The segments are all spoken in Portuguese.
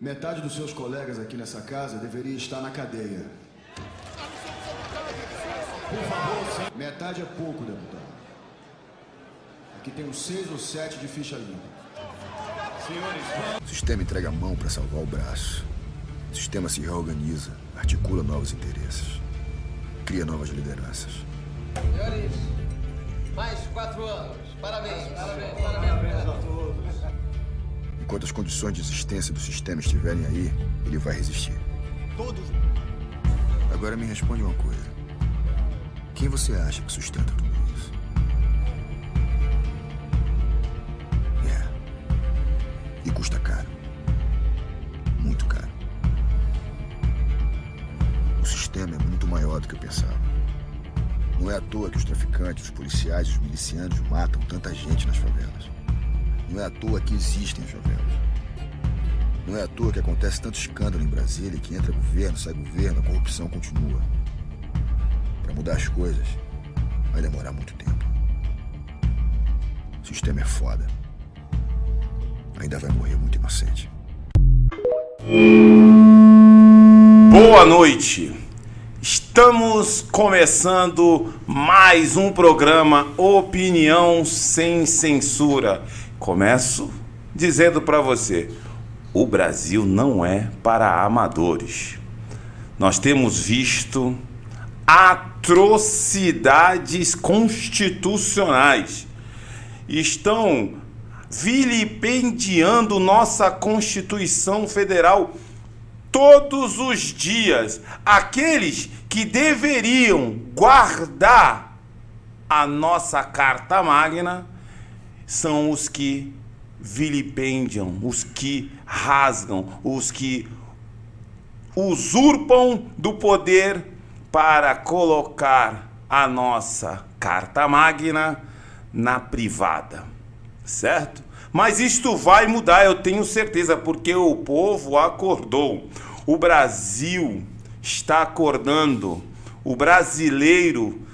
Metade dos seus colegas aqui nessa casa deveria estar na cadeia. Por favor, senhor. Metade é pouco, deputado. Aqui tem uns 6 ou 7 de ficha limpa. Senhores, o sistema entrega a mão para salvar o braço. O sistema se reorganiza, articula novos interesses, cria novas lideranças. Senhores, mais 4 anos. Parabéns, parabéns, parabéns a todos. Enquanto as condições de existência do sistema estiverem aí, ele vai resistir. Todos. Agora me responde uma coisa. Quem você acha que sustenta tudo isso? E custa caro. Muito caro. O sistema é muito maior do que eu pensava. Não é à toa que os traficantes, os policiais e os milicianos matam tanta gente nas favelas. Não é à toa que existem as favelas. Não é à toa que acontece tanto escândalo em Brasília, que entra governo, sai governo, a corrupção continua. Para mudar as coisas, vai demorar muito tempo. O sistema é foda. Ainda vai morrer muito inocente. Boa noite. Estamos começando mais um programa Opinião Sem Censura. Começo dizendo para você, o Brasil não é para amadores. Nós temos visto atrocidades constitucionais. Estão vilipendiando nossa Constituição Federal todos os dias. Aqueles que deveriam guardar a nossa Carta Magna são os que vilipendiam, os que rasgam, os que usurpam do poder para colocar a nossa Carta Magna na privada, certo? Mas isto vai mudar, eu tenho certeza, porque o povo acordou. O Brasil está acordando. O brasileiro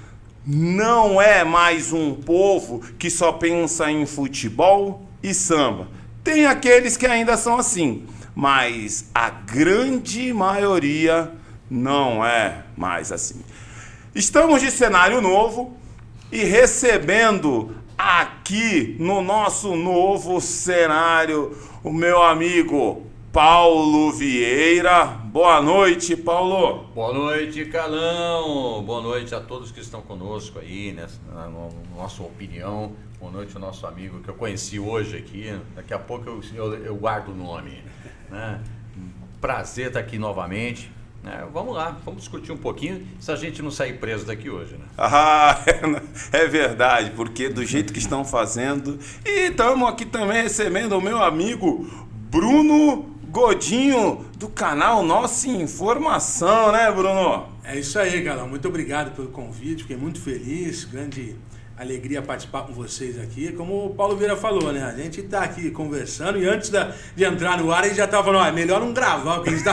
não é mais um povo que só pensa em futebol e samba. Tem aqueles que ainda são assim, mas a grande maioria não é mais assim. Estamos de cenário novo e recebendo aqui no nosso novo cenário o meu amigo Paulo Vieira. Boa noite, Paulo. Boa noite, Calão. Boa noite a todos que estão conosco aí, na nossa opinião. Boa noite ao nosso amigo que eu conheci hoje aqui. Daqui a pouco eu guardo o nome, né? Prazer estar aqui novamente. Vamos lá, vamos discutir um pouquinho se a gente não sair preso daqui hoje, né? Ah, é verdade, porque do jeito que estão fazendo. E estamos aqui também recebendo o meu amigo Bruno Godinho, do canal Nossa Informação, né, Bruno? É isso aí, galera. Muito obrigado pelo convite, fiquei muito feliz, grande alegria participar com vocês aqui. Como o Paulo Vieira falou, né? A gente tá aqui conversando e antes de entrar no ar, a gente já tava falando, é melhor não gravar o que a gente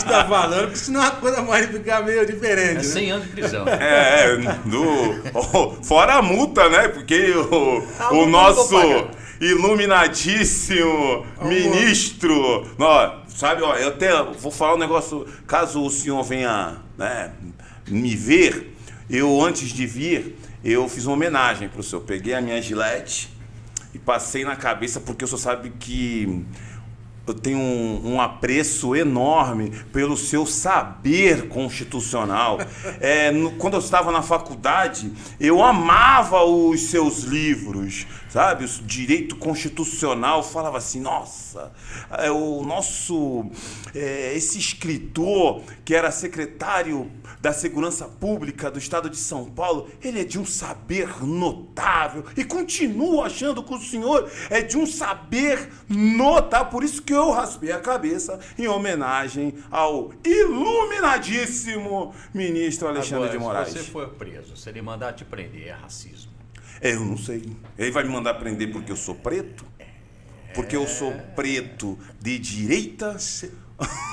tá falando, porque senão a coisa pode ficar meio diferente. É 100 anos de prisão. Fora a multa, né? Porque o nosso iluminadíssimo ministro, sabe, eu até vou falar um negócio, caso o senhor venha, né, me ver, eu antes de vir, eu fiz uma homenagem para o senhor. Peguei a minha gilete e passei na cabeça, porque o senhor sabe que eu tenho um apreço enorme pelo seu saber constitucional. Quando eu estava na faculdade, eu amava os seus livros, sabe? O direito constitucional. Falava assim, nossa, esse escritor que era secretário da Segurança Pública do Estado de São Paulo, ele é de um saber notável. E continuo achando que o senhor é de um saber notável. Por isso que eu raspei a cabeça em homenagem ao iluminadíssimo ministro Alexandre de Moraes. Se você for preso, se ele mandar te prender, é racismo. Eu não sei. Ele vai me mandar prender porque eu sou preto? Porque eu sou preto de direita?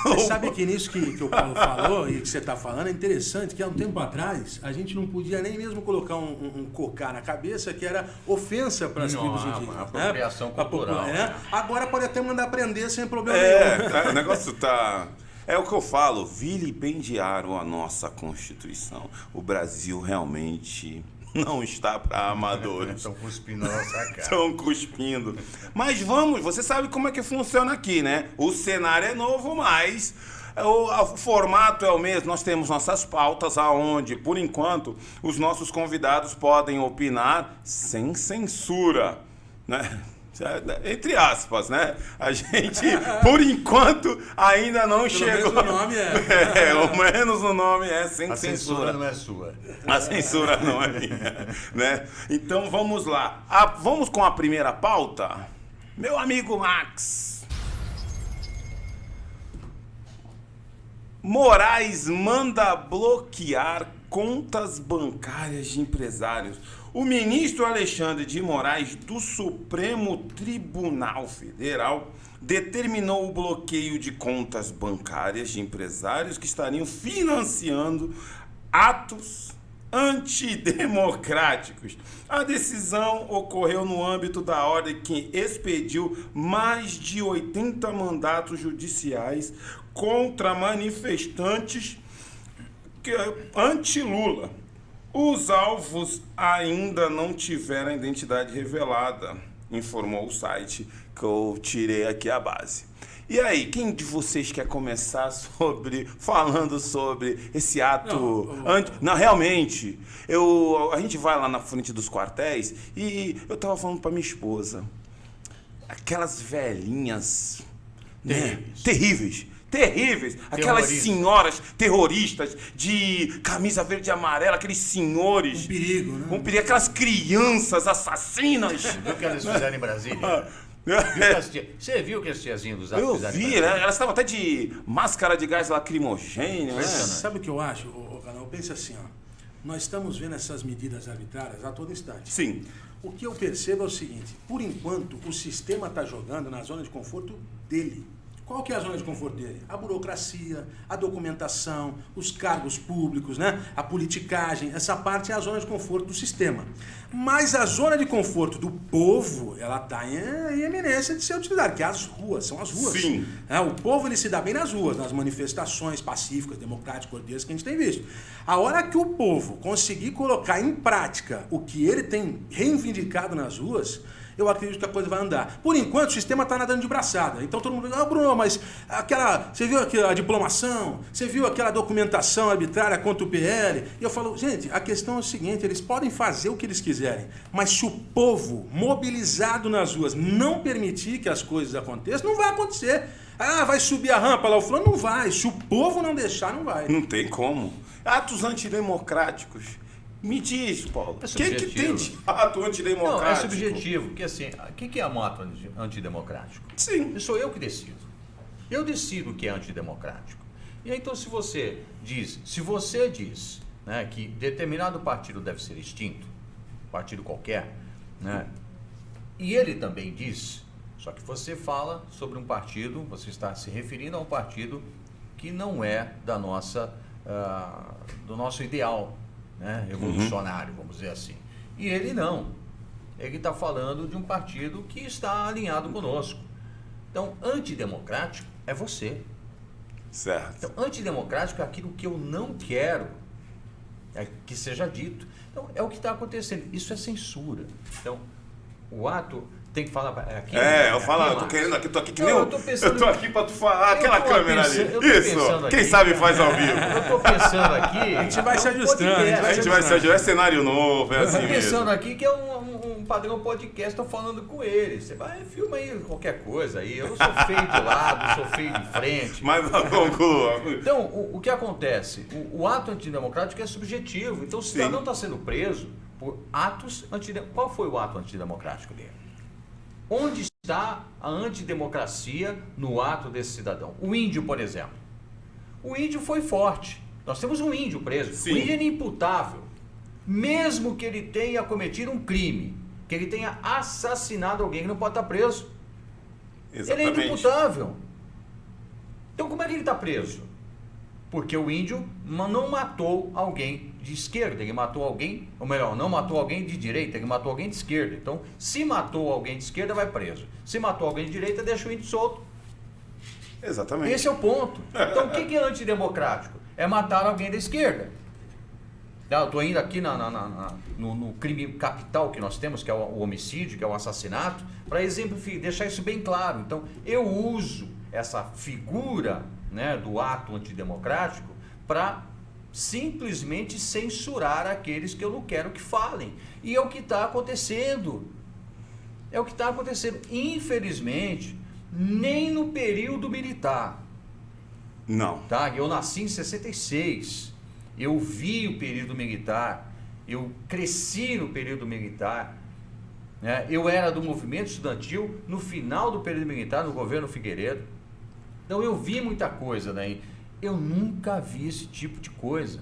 Você sabe que nisso que o Paulo falou e que você está falando é interessante, que há um tempo atrás a gente não podia nem mesmo colocar um cocá na cabeça, que era ofensa para as tribos indígenas. Apropriação cultural. Agora pode até mandar prender sem problema nenhum. O negócio tá... É o que eu falo, vilipendiaram a nossa Constituição. O Brasil realmente não está para amadores. Estão cuspindo na nossa cara. Estão cuspindo. Mas vamos, você sabe como é que funciona aqui, né? O cenário é novo, mas o formato é o mesmo. Nós temos nossas pautas aonde, por enquanto, os nossos convidados podem opinar sem censura, né? Entre aspas, né? A gente, por enquanto, ainda não chegou. Menos o nome é. Ao menos o nome é sem A censura. censura não é sua. A censura não é minha, né? Então vamos lá. Vamos com a primeira pauta? Meu amigo Max. Moraes manda bloquear contas bancárias de empresários. O ministro Alexandre de Moraes, do Supremo Tribunal Federal, determinou o bloqueio de contas bancárias de empresários que estariam financiando atos antidemocráticos. A decisão ocorreu no âmbito da ordem que expediu mais de 80 mandatos judiciais contra manifestantes anti-Lula. Os alvos ainda não tiveram a identidade revelada, informou o site que eu tirei aqui a base. E aí, quem de vocês quer começar falando sobre esse ato? Não, realmente, a gente vai lá na frente dos quartéis e eu tava falando pra minha esposa, aquelas velhinhas, né? Terríveis. Aquelas senhoras terroristas de camisa verde e amarela, aqueles senhores. Um perigo, né? Um perigo, aquelas crianças assassinas. Viu o que eles fizeram em Brasília? Você viu que as tiazinhas dos Eu fizeram? vi, né? Elas estavam até de máscara de gás lacrimogêneo, né? Sabe o que eu acho, Canal? Pensa assim, ó. Nós estamos vendo essas medidas arbitrárias a todo instante. Sim. O que eu percebo é o seguinte, por enquanto o sistema está jogando na zona de conforto dele. Qual que é a zona de conforto dele? A burocracia, a documentação, os cargos públicos, né? A politicagem, essa parte é a zona de conforto do sistema. Mas a zona de conforto do povo, ela está em eminência de ser utilizada, que é as ruas, são as ruas. Sim. O povo ele se dá bem nas ruas, nas manifestações pacíficas, democráticas, cordeiras que a gente tem visto. A hora que o povo conseguir colocar em prática o que ele tem reivindicado nas ruas, eu acredito que a coisa vai andar. Por enquanto, o sistema está nadando de braçada. Então todo mundo diz, Bruno, mas você viu aquela diplomação? Você viu aquela documentação arbitrária contra o PL? E eu falo, gente, a questão é o seguinte, eles podem fazer o que eles quiserem, mas se o povo mobilizado nas ruas não permitir que as coisas aconteçam, não vai acontecer. Vai subir a rampa lá, o fulano não vai. Se o povo não deixar, não vai. Não tem como. Atos antidemocráticos. Me diz, Paulo, o que tem de ato antidemocrático? Não, é subjetivo, porque assim, o que é um ato antidemocrático? Sim. Sou eu que decido. Eu decido o que é antidemocrático. E aí, então, se você diz, né, que determinado partido deve ser extinto, partido qualquer, né, e ele também diz, só que você fala sobre um partido, você está se referindo a um partido que não é do nosso ideal, né, revolucionário, vamos dizer assim. E ele não. Ele está falando de um partido que está alinhado conosco. Então, antidemocrático é você. Certo. Então, antidemocrático é aquilo que eu não quero que seja dito. Então, é o que está acontecendo. Isso é censura. Então, o ato tem que falar aqui. Eu falo, eu tô querendo aqui, tô aqui que nem eu tô aqui pra tu falar, aquela câmera ali. Isso, quem sabe faz ao vivo. Eu tô pensando aqui. A gente vai se ajustando. A gente vai se ajustando, é cenário novo, é assim mesmo. mesmo. Pensando aqui que é um padrão podcast, tô falando com ele. Você vai, filma aí qualquer coisa aí. Eu sou feio de lado, sou feio de frente. Mas conclua. Então, o que acontece? O ato antidemocrático é subjetivo. Então, o cidadão está sendo preso por atos antidemocráticos. Qual foi o ato antidemocrático dele? Onde está a antidemocracia no ato desse cidadão? O índio, por exemplo. O índio foi forte. Nós temos um índio preso. Sim. O índio é inimputável. Mesmo que ele tenha cometido um crime, que ele tenha assassinado alguém, ele não pode estar preso. Exatamente. Ele é inimputável. Então como é que ele está preso? Porque o índio não matou alguém de esquerda, ele matou alguém, ou melhor, não matou alguém de direita, ele matou alguém de esquerda. Então, se matou alguém de esquerda, vai preso. Se matou alguém de direita, deixa o índio solto. Exatamente. Esse é o ponto. Então, o que é antidemocrático? É matar alguém da esquerda. Eu estou indo aqui no crime capital que nós temos, que é o homicídio, que é o assassinato, para exemplificar, deixar isso bem claro. Então, eu uso essa figura, né, do ato antidemocrático para simplesmente censurar aqueles que eu não quero que falem. E é o que está acontecendo. É o que está acontecendo. Infelizmente, nem no período militar. Não. Tá? Eu nasci em 66. Eu vi o período militar. Eu cresci no período militar. Né? Eu era do movimento estudantil no final do período militar, no governo Figueiredo. Então eu vi muita coisa daí. Eu nunca vi esse tipo de coisa.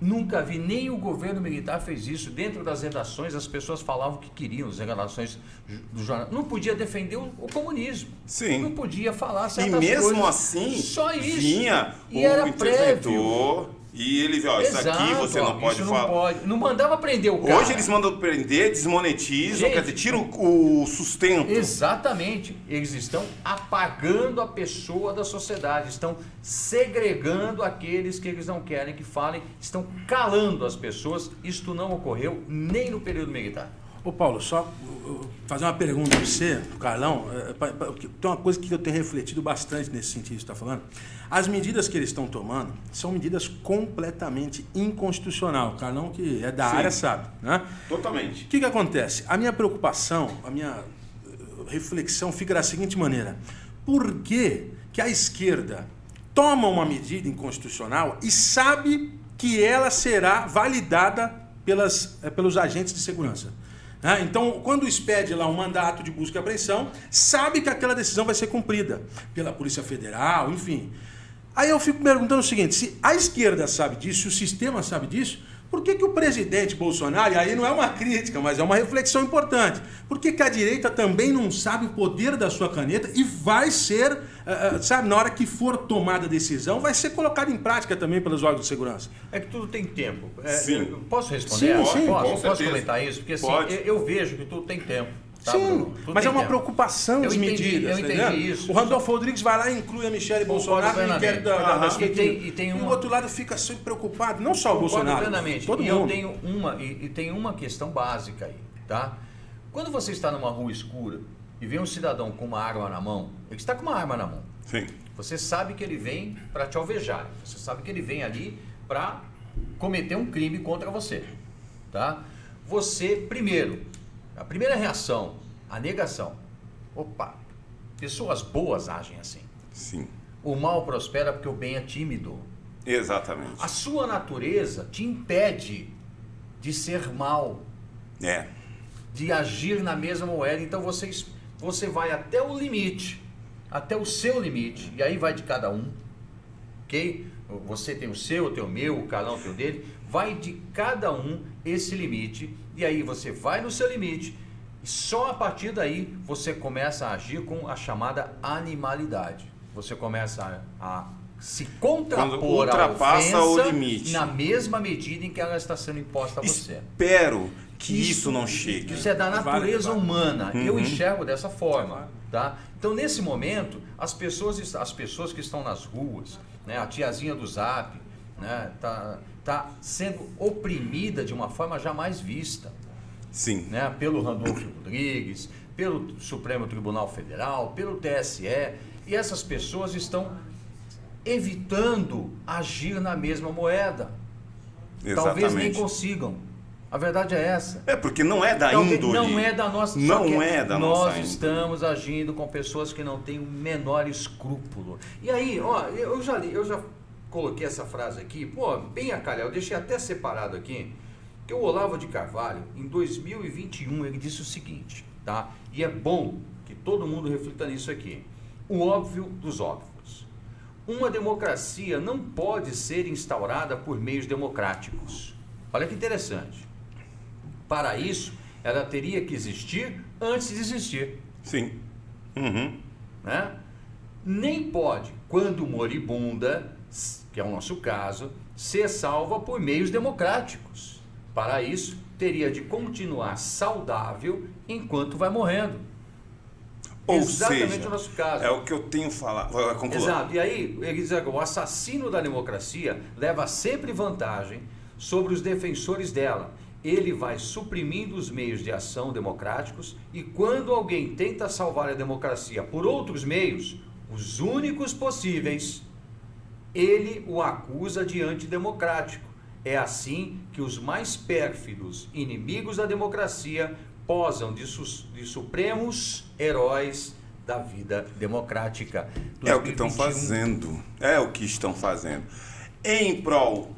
Nunca vi, nem o governo militar fez isso. Dentro das redações as pessoas falavam o que queriam, as redações do jornal. Não podia defender o comunismo. Sim. Não podia falar E certas mesmo coisas. assim, Só isso. vinha E o era interventor e ele, ó, isso aqui Exato, você ó, não pode isso falar. Não pode. Não mandava prender o cara. Hoje eles mandam prender, desmonetizam, Gente, quer dizer, tiram o sustento. Exatamente. Eles estão apagando a pessoa da sociedade, estão segregando aqueles que eles não querem que falem, estão calando as pessoas. Isto não ocorreu nem no período militar. Ô Paulo, só fazer uma pergunta para você, pro Carlão. Tem uma coisa que eu tenho refletido bastante nesse sentido que você está falando. As medidas que eles estão tomando são medidas completamente inconstitucionais. O Carlão, que é da Sim. área, sabe, né? Totalmente. O que acontece? A minha preocupação, a minha reflexão fica da seguinte maneira. Por que a esquerda toma uma medida inconstitucional e sabe que ela será validada pelos agentes de segurança? Então, quando expede lá um mandato de busca e apreensão, sabe que aquela decisão vai ser cumprida pela Polícia Federal, enfim. Aí eu fico me perguntando o seguinte, se a esquerda sabe disso, se o sistema sabe disso, por que o presidente Bolsonaro, e aí não é uma crítica, mas é uma reflexão importante, por que a direita também não sabe o poder da sua caneta e vai ser, sabe, na hora que for tomada a decisão, vai ser colocada em prática também pelos órgãos de segurança? É que tudo tem tempo. Sim. Posso responder? Sim, Posso comentar isso? Porque assim, Pode. eu vejo que tudo tem tempo. Tá, Sim, Bruno? Tudo mas tem é uma tempo. preocupação as medidas. Eu entendi tá isso. O Randolfo Rodrigues vai lá e inclui a Michelle Bolsonaro no inquérito das fake news. E o outro lado fica sempre preocupado, não só o Bolsonaro, plenamente. todo E mundo. eu tenho uma questão básica aí, tá? Quando você está numa rua escura e vê um cidadão com uma arma na mão, ele está com uma arma na mão. Sim. Você sabe que ele vem para te alvejar. Você sabe que ele vem ali para cometer um crime contra você, tá? Você, primeiro, a primeira reação, a negação. Opa, pessoas boas agem assim. Sim. O mal prospera porque o bem é tímido. Exatamente. A sua natureza te impede de ser mal, É. de agir na mesma moeda. Então você vai até o limite, até o seu limite, e aí vai de cada um, ok? Você tem o seu, eu tenho o meu, o Carlão tem o dele, vai de cada um esse limite, e aí você vai no seu limite, e só a partir daí você começa a agir com a chamada animalidade. Você começa a se contrapor Quando ultrapassa à ofensa o limite. na mesma medida em que ela está sendo imposta a você. Espero que isso não chegue. Isso é da natureza humana. Eu Uhum. enxergo dessa forma, tá? Então, nesse momento, as pessoas que estão nas ruas, né, a tiazinha do Zap, né, tá sendo oprimida de uma forma jamais vista, Sim. né, pelo Randolfo Rodrigues, pelo Supremo Tribunal Federal, pelo TSE, e essas pessoas estão evitando agir na mesma moeda. Talvez nem Exatamente. consigam. A verdade é essa. É porque não é da Talvez- índole. Não é da nossa. Não só que é da nossa Nós índole. estamos agindo com pessoas que não têm o menor escrúpulo. E aí, ó, eu já coloquei essa frase aqui, pô, bem a calhar, eu deixei até separado aqui, que o Olavo de Carvalho, em 2021, ele disse o seguinte, tá? E é bom que todo mundo reflita nisso aqui. O óbvio dos óbvios. Uma democracia não pode ser instaurada por meios democráticos. Olha que interessante. Para isso, ela teria que existir antes de existir, Sim. Uhum. né? nem pode, quando moribunda, que é o nosso caso, ser salva por meios democráticos. Para isso, teria de continuar saudável enquanto vai morrendo. Ou Exatamente seja, o nosso caso. é o que eu tenho falado. Vai concluir. Exato. E aí, ele diz agora, o assassino da democracia leva sempre vantagem sobre os defensores dela. Ele vai suprimindo os meios de ação democráticos e quando alguém tenta salvar a democracia por outros meios, os únicos possíveis, ele o acusa de antidemocrático. É assim que os mais pérfidos inimigos da democracia posam de supremos heróis da vida democrática. É o que estão fazendo. É o que estão fazendo. Em prol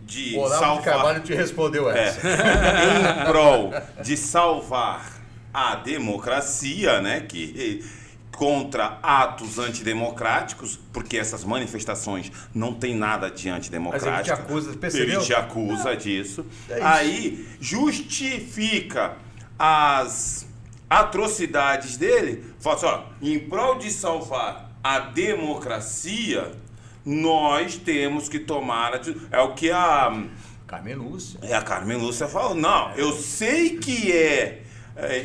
de Olavo de Carvalho te respondeu essa. Em prol de salvar a democracia, né? Que contra atos antidemocráticos, porque essas manifestações não tem nada de antidemocrático. Mas ele te acusa, percebeu? Ele te acusa disso. É isso. Aí justifica as atrocidades dele, fala assim, ó, em prol de salvar a democracia, nós temos que tomar... É o que a Carmen Lúcia. a Carmen Lúcia falou. Não, eu sei que é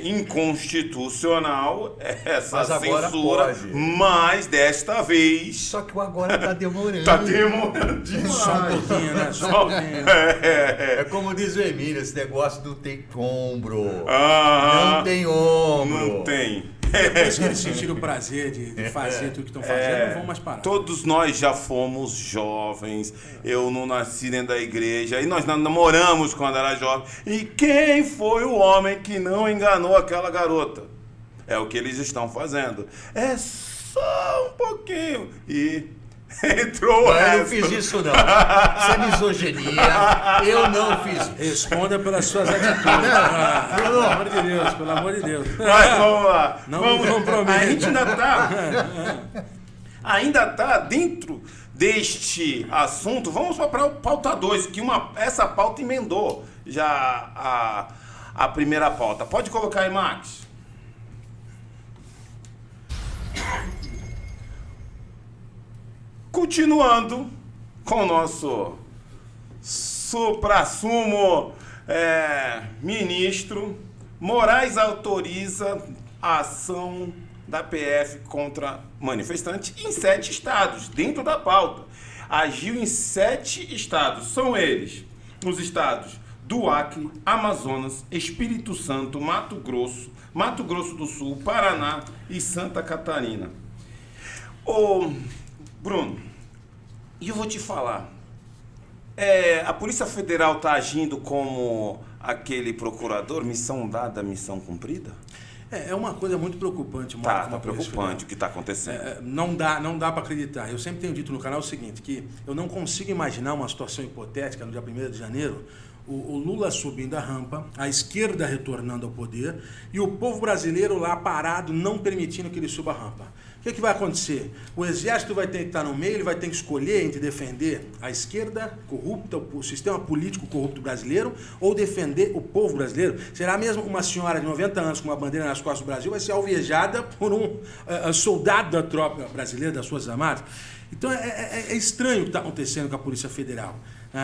inconstitucional essa Mas agora censura, pode. mas desta vez Só que o agora tá demorando. tá demorando demais. Só um pouquinho, né? Só um pouquinho. É como diz o Emílio, esse negócio do tem ombro. Ah, Não tem ombro. não tem. Depois que eles sentiram o prazer de fazer tudo que estão fazendo, não vão mais parar. Todos nós já fomos jovens. Eu não nasci dentro da igreja. E nós namoramos quando era jovem. E quem foi o homem que não enganou aquela garota? É o que eles estão fazendo. É só um pouquinho. E entrou Mas eu essa. não fiz isso não. Isso é misoginia. Eu não fiz isso. Responda pelas suas atitudes. Ah, pelo amor de Deus, pelo amor de Deus. Mas vamos lá. Não vamos. me comprometa. A gente ainda tá dentro deste assunto. Vamos para o pauta 2, que essa pauta emendou já a primeira pauta. Pode colocar aí, Max. Continuando com o nosso suprassumo ministro, Moraes autoriza a ação da PF contra manifestantes em 7 estados, dentro da pauta. Agiu em 7 estados, são eles, os estados do Acre, Amazonas, Espírito Santo, Mato Grosso do Sul, Paraná e Santa Catarina. Ô, Bruno, e eu vou te falar, a Polícia Federal está agindo como aquele procurador, missão dada, missão cumprida? É uma coisa muito preocupante, Marco. Tá preocupante o que está acontecendo. Não dá para acreditar. Eu sempre tenho dito no canal o seguinte, que eu não consigo imaginar uma situação hipotética no dia 1º de janeiro, o Lula subindo a rampa, a esquerda retornando ao poder e o povo brasileiro lá parado, não permitindo que ele suba a rampa. O que vai acontecer? O exército vai ter que estar no meio, ele vai ter que escolher entre defender a esquerda corrupta, o sistema político corrupto brasileiro, ou defender o povo brasileiro. Será mesmo uma senhora de 90 anos com uma bandeira nas costas do Brasil vai ser alvejada por um soldado da tropa brasileira, das Forças Armadas? Então é estranho o que está acontecendo com a Polícia Federal.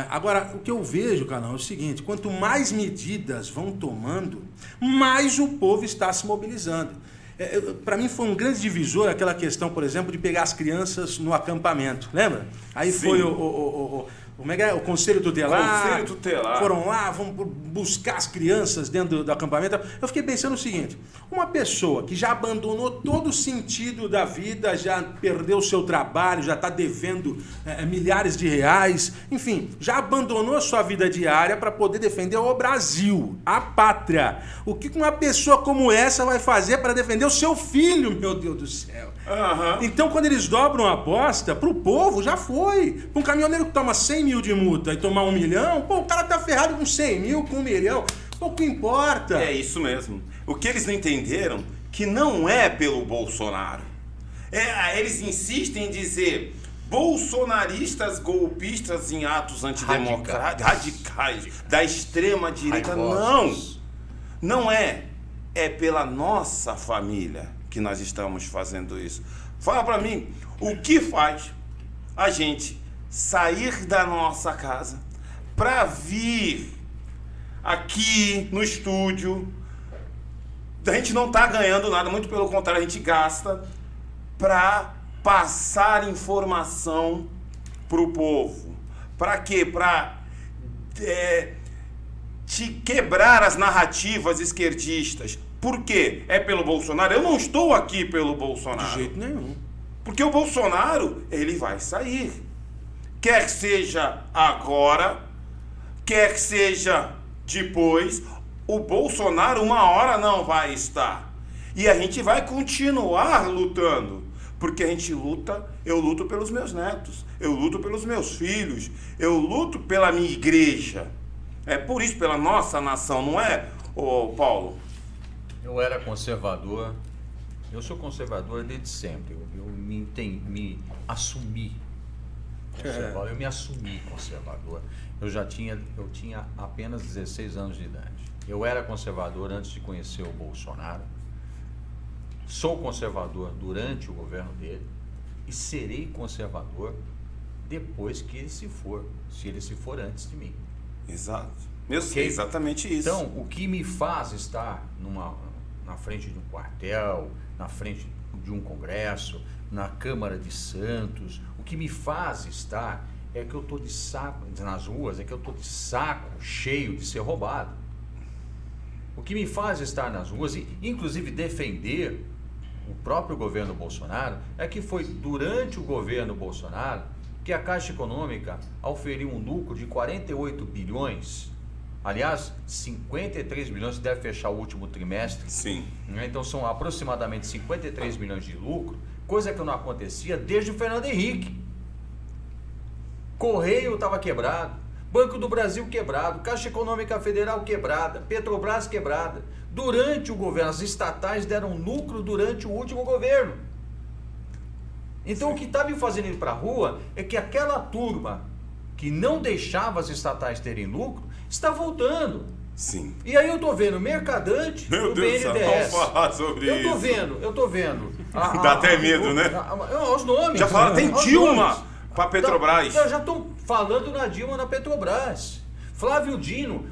Agora, o que eu vejo, canal, é o seguinte: quanto mais medidas vão tomando, mais o povo está se mobilizando. Para mim foi um grande divisor aquela questão, por exemplo, de pegar as crianças no acampamento, lembra? Aí Sim. foi o Conselho Tutelar. Conselho Tutelar. Foram lá, vão buscar as crianças dentro do acampamento. Eu fiquei pensando o seguinte: uma pessoa que já abandonou todo o sentido da vida, já perdeu o seu trabalho, já está devendo milhares de reais, enfim, já abandonou a sua vida diária para poder defender o Brasil, a pátria. O que uma pessoa como essa vai fazer para defender o seu filho, meu Deus do céu? Uhum. Então, quando eles dobram a aposta, pro povo já foi. Para um caminhoneiro que toma 100 mil de multa e tomar 1 milhão, pô, o cara tá ferrado com 100 mil, com 1 milhão. Pouco importa. É isso mesmo. O que eles não entenderam, que não é pelo Bolsonaro. Eles insistem em dizer bolsonaristas golpistas em atos antidemocráticos, radicais, da extrema direita. Não é. É pela nossa família que nós estamos fazendo isso. Fala pra mim, o que faz a gente sair da nossa casa pra vir aqui no estúdio? A gente não tá ganhando nada, muito pelo contrário, a gente gasta pra passar informação pro povo. Pra quê? Pra te quebrar as narrativas esquerdistas. Por quê? É pelo Bolsonaro? Eu não estou aqui pelo Bolsonaro. De jeito nenhum. Porque o Bolsonaro, ele vai sair. Quer seja agora, quer seja depois, o Bolsonaro uma hora não vai estar. E a gente vai continuar lutando. Porque a gente luta, eu luto pelos meus netos, eu luto pelos meus filhos, eu luto pela minha igreja. É por isso, pela nossa nação, não é, ô Paulo? Eu era conservador, eu sou conservador desde sempre. Eu me assumi conservador, eu me assumi conservador. Eu tinha apenas 16 anos de idade. Eu era conservador antes de conhecer o Bolsonaro. Sou conservador durante o governo dele e serei conservador depois que ele se for, se ele se for antes de mim. Exato. Eu sei exatamente isso. Então, o que me faz estar na frente de um quartel, na frente de um congresso, na Câmara de Santos, o que me faz estar é que eu estou de saco nas ruas, é que eu estou de saco cheio de ser roubado. O que me faz estar nas ruas e, inclusive, defender o próprio governo Bolsonaro é que foi durante o governo Bolsonaro que a Caixa Econômica auferiu um lucro de 48 bilhões. Aliás, 53 bilhões, deve fechar o último trimestre. Sim. Então são aproximadamente 53 bilhões de lucro, coisa que não acontecia desde o Fernando Henrique. Correio estava quebrado, Banco do Brasil quebrado, Caixa Econômica Federal quebrada, Petrobras quebrada. Durante o governo, as estatais deram lucro durante o último governo. Então o que está me fazendo ir para a rua é que aquela turma que não deixava as estatais terem lucro está voltando. Sim. E aí eu tô vendo mercadante do BNDES. Vamos falar sobre eu tô isso. vendo. Dá até medo, né? Os nomes. Já falaram, tem os Dilma nomes. para Petrobras. Já estão falando na Dilma na Petrobras. Flávio Dino,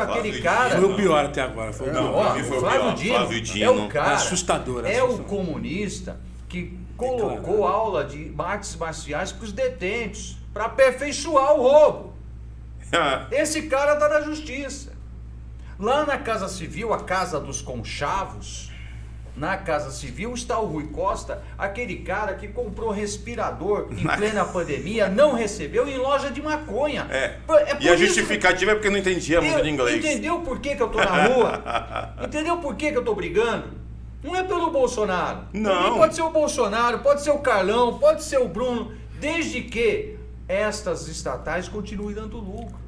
aquele cara. Foi o pior até agora. Foi o pior. Flávio Dino é o cara. Assustador. É o comunista que colocou aula de artes marciais para os detentos, para aperfeiçoar o roubo. Esse cara está na justiça. Lá na Casa Civil, a Casa dos Conchavos, na Casa Civil está o Rui Costa, aquele cara que comprou respirador em plena pandemia, não recebeu em loja de maconha. E a justificativa é porque não entendia muito de inglês. Entendeu por que eu tô na rua? Entendeu por que eu tô brigando? Não é pelo Bolsonaro. Não. Pode ser o Bolsonaro, pode ser o Carlão, pode ser o Bruno, desde que estas estatais continuem dando lucro.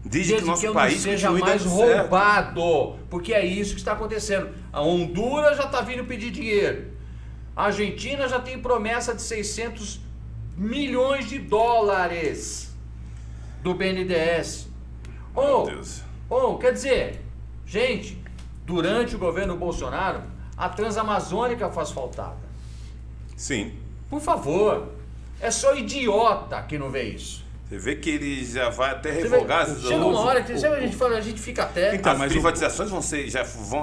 Desde que o nosso país não seja mais roubado, porque é isso que está acontecendo. A Honduras já está vindo pedir dinheiro. A Argentina já tem promessa de 600 milhões de dólares do BNDES. Quer dizer, gente, durante o governo Bolsonaro, a Transamazônica faz faltada. Sim. Por favor, é só idiota que não vê isso. Você vê que ele já vai até revogar. Chega uma hora que a gente fica até... Então, as privatizações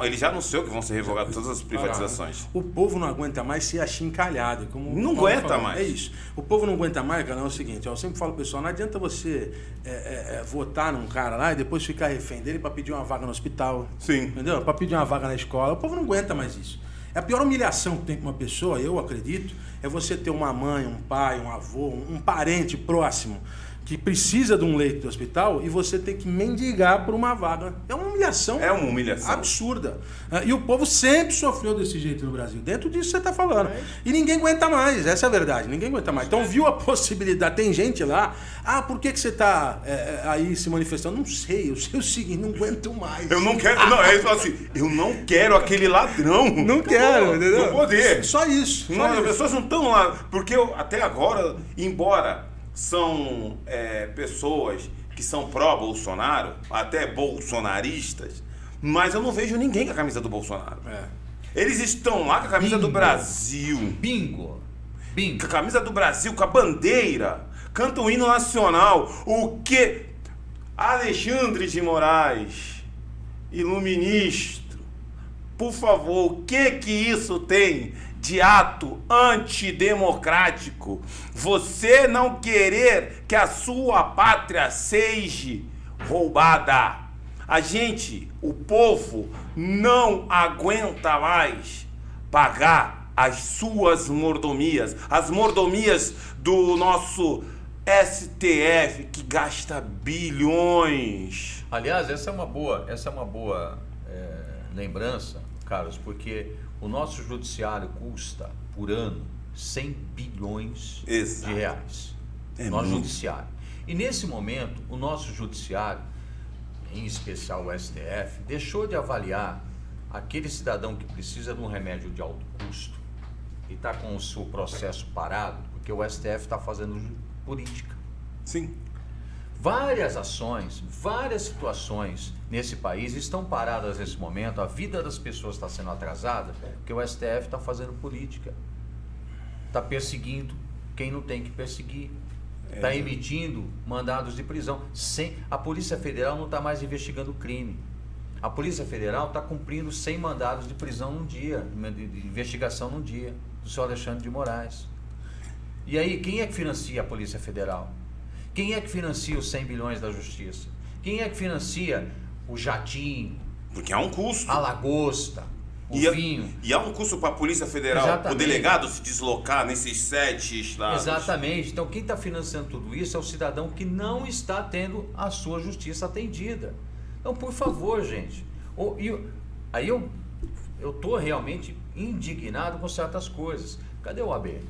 ele já anunciou que vão ser revogadas todas as privatizações. O povo não aguenta mais ser achincalhado. Como não aguenta mais. É isso. O povo não aguenta mais, cara, é o seguinte, eu sempre falo pro pessoal, não adianta você votar num cara lá e depois ficar refém dele para pedir uma vaga no hospital. Sim. Entendeu? Para pedir uma vaga na escola. O povo não aguenta mais isso. A pior humilhação que tem com uma pessoa, eu acredito, é você ter uma mãe, um pai, um avô, um parente próximo que precisa de um leito de hospital e você tem que mendigar por uma vaga. É uma humilhação. É uma humilhação. Absurda. E o povo sempre sofreu desse jeito no Brasil. Dentro disso você está falando. E ninguém aguenta mais. Essa é a verdade. Ninguém aguenta mais. Então viu a possibilidade. Tem gente lá. Por que você está aí se manifestando? Não sei. Eu sei o seguinte. Não aguento mais. Eu não quero. Não, é assim. Eu não quero aquele ladrão. Não quero. Entendeu? Não poder. Só isso. As pessoas não estão lá. Porque até agora, embora são pessoas que são pró-Bolsonaro, até bolsonaristas, mas eu não vejo ninguém com a camisa do Bolsonaro. Eles estão lá com a camisa do Brasil. Bingo. Bim. com a camisa do Brasil, com a bandeira, cantam o hino nacional. O que? Alexandre de Moraes, iluministro, por favor, o que isso tem de ato antidemocrático? Você não querer que a sua pátria seja roubada. A gente, o povo, não aguenta mais pagar as suas mordomias, as mordomias do nosso STF, que gasta bilhões. Aliás, essa é uma boa lembrança, Carlos, porque o nosso judiciário custa por ano 100 bilhões Exato. de reais. É Nosso muito. judiciário. E nesse momento, o nosso judiciário, em especial o STF, deixou de avaliar aquele cidadão que precisa de um remédio de alto custo e está com o seu processo parado, porque o STF está fazendo política. Sim. Várias ações, várias situações nesse país estão paradas nesse momento, a vida das pessoas está sendo atrasada, porque o STF está fazendo política, está perseguindo quem não tem que perseguir, está emitindo mandados de prisão. A Polícia Federal não está mais investigando crime. A Polícia Federal está cumprindo 100 mandados de prisão num dia, de investigação num dia, do senhor Alexandre de Moraes. E aí, quem é que financia a Polícia Federal? Quem é que financia os 100 bilhões da Justiça? Quem é que financia o jatinho, Porque há um custo. a lagosta, o E vinho? há um custo para a Polícia Federal, Exatamente. o delegado se deslocar nesses 7 estados. Exatamente. Então, quem está financiando tudo isso é o cidadão que não está tendo a sua justiça atendida. Então, por favor, gente. Aí eu estou realmente indignado com certas coisas. Cadê o AB?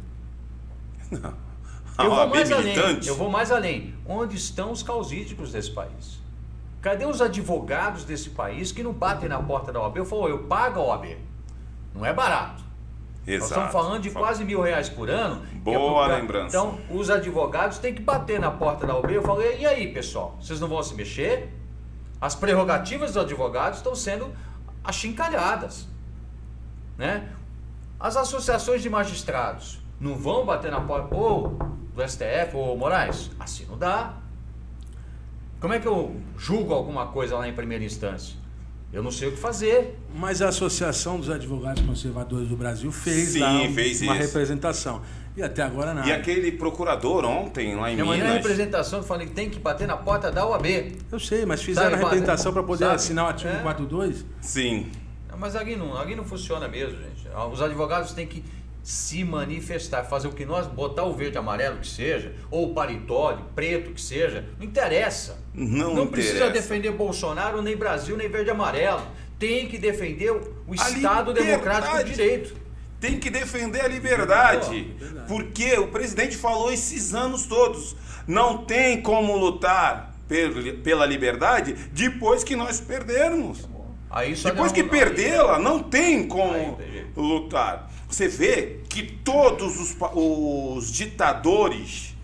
A Eu vou OAB mais além. militante. Eu vou mais além. Onde estão os causídicos desse país? Cadê os advogados desse país que não batem na porta da OAB? Eu falo, eu pago a OAB. Não é barato. Nós Exato. estamos falando de quase R$1.000 por ano. Boa lembrança. Então, os advogados têm que bater na porta da OAB. Eu falo, e aí, pessoal? Vocês não vão se mexer? As prerrogativas dos advogados estão sendo achincalhadas, né? As associações de magistrados não vão bater na porta do STF, ou Moraes? Assim não dá. Como é que eu julgo alguma coisa lá em primeira instância? Eu não sei o que fazer. Mas a Associação dos Advogados Conservadores do Brasil fez Sim, lá fez uma isso. representação. E até agora nada. E aquele procurador ontem, lá em Minha maneira de Minas... representação falando que tem que bater na porta da OAB. Eu sei, mas fizeram Sabe, a representação para poder sabe? assinar o artigo 142. Sim. Mas aqui não funciona mesmo, gente. Os advogados têm que se manifestar, fazer o que nós, botar o verde e amarelo que seja, ou o paletó de preto que seja, não interessa. Não precisa interessa. defender Bolsonaro, nem Brasil, nem verde e amarelo. Tem que defender o A Estado liberdade. Democrático de Direito. Tem que defender a liberdade. Pô, verdade. Porque o presidente falou esses anos todos. Não tem como lutar pela liberdade depois que nós perdermos. Aí só Depois não- que perdê-la, não tem como Aí não tem jeito. lutar. Você vê que todos os ditadores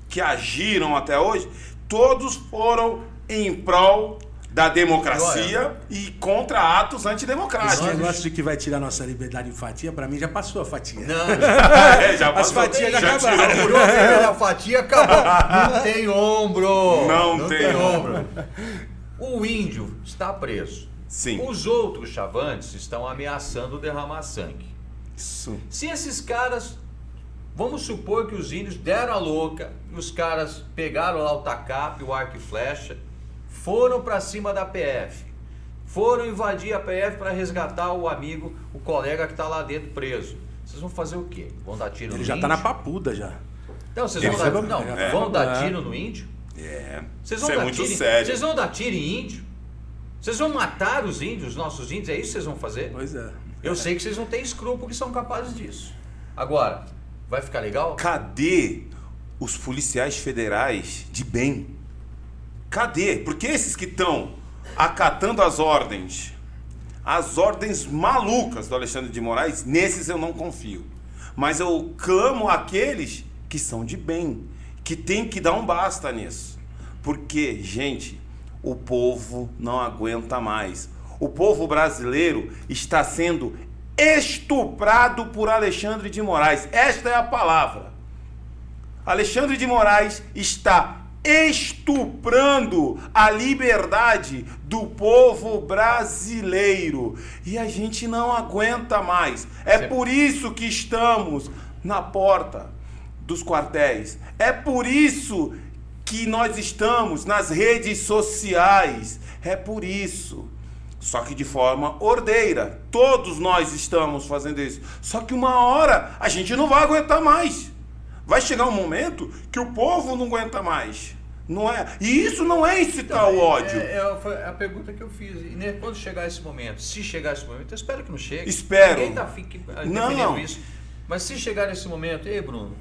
que agiram até hoje, todos foram em prol da democracia e contra atos Esse antidemocráticos. negócio de que vai tirar nossa liberdade em fatia, para mim já passou a fatia. Não, É, já As passou, fatias já acabaram. tirou. tirou a primeira fatia, acabou. Não tem ombro. Não tem ombro. O índio está preso. Sim. Os outros chavantes estão ameaçando derramar sangue. Isso. Se esses caras, vamos supor que os índios deram a louca, e os caras pegaram lá o tacape, o arco e flecha, foram para cima da PF, foram invadir a PF para resgatar o amigo, o colega que está lá dentro preso. Vocês vão fazer o quê? Vão dar tiro no Ele já índio? tá na papuda já. Não, vocês Ele vão dar, foi- não, é. vão dar É. tiro no índio? É. Vocês Isso vão é dar muito tiro, sério. Vocês vão dar tiro em índio? Vocês vão matar os índios, os nossos índios? É isso que vocês vão fazer? Pois é. Eu sei que vocês não têm escrúpulo que são capazes disso. Agora, vai ficar legal? Cadê os policiais federais de bem? Cadê? Porque esses que estão acatando as ordens malucas do Alexandre de Moraes, nesses eu não confio. Mas eu clamo àqueles que são de bem, que tem que dar um basta nisso. Porque, gente, o povo não aguenta mais. O povo brasileiro está sendo estuprado por Alexandre de Moraes. Esta é a palavra. Alexandre de Moraes está estuprando a liberdade do povo brasileiro. E a gente não aguenta mais. É por isso que estamos na porta dos quartéis. É por isso que nós estamos nas redes sociais. É por isso. Só que de forma ordeira. Todos nós estamos fazendo isso. Só que uma hora a gente não vai aguentar mais. Vai chegar um momento que o povo não aguenta mais. Não é? E isso não é incitar o ódio. Foi a pergunta que eu fiz. E quando chegar esse momento, se chegar esse momento, eu espero que não chegue. Espero. Ninguém está defendendo isso. Mas se chegar nesse momento, ei, Bruno,